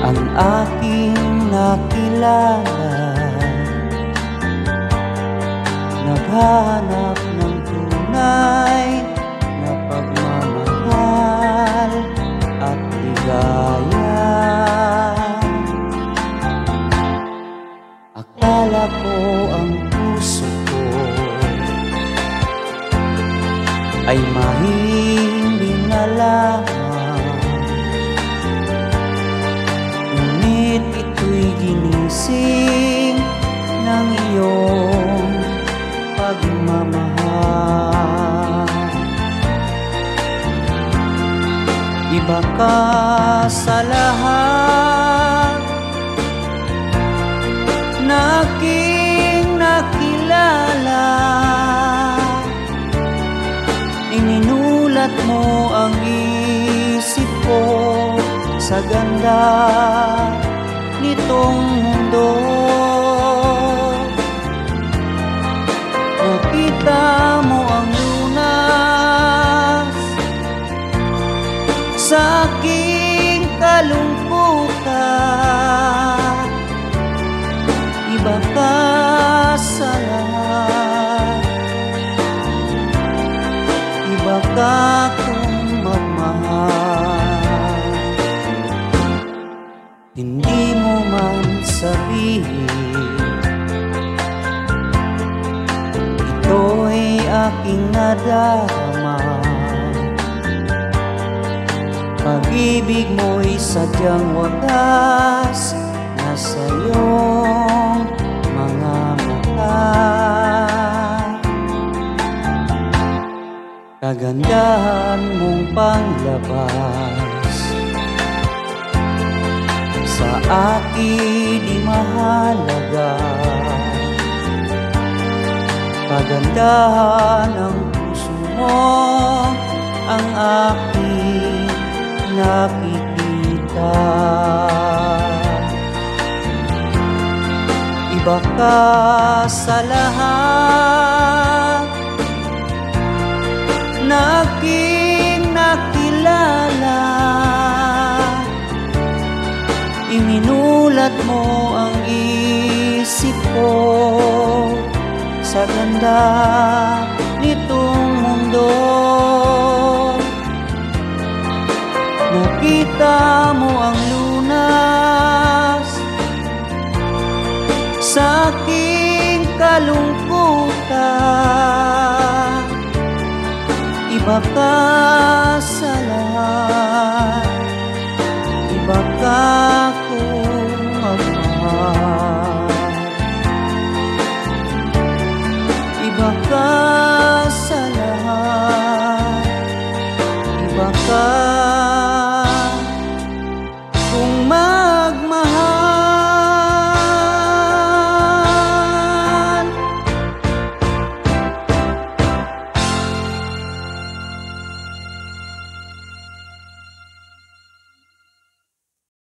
ang aking nakilala. Naghanap ng tunay na pagmamahal at ligaya. Akala ko ang puso ko ay mahimbing na lamang, ngunit ito'y ginising ng iyong pagmamahal. Iba ka sa lahat na aking nakilala. Ininulat mo ang isip ko sa ganda nitong mundo. Nakita mo ang lunas sa aking kalungkutan. Iba ka sa lahat, iba ka kong magmahal. Hindi mo man sabihin, ito'y aking nadarama. Pag-ibig mo'y sadyang wagas nasa iyong mga mata. Kagandahan mong panglabas sa akin di mahalaga. Kagandahan ng puso mo ang aking nakikita. Iba ka sa lahat na aking nakilala. Iminulat mo ang isip ko sa ganda nitong mundo. Nakita mo ang lunas sa aking kalungkutan. Iba ka sa lahat, iba ka kong magmahal. Iba ka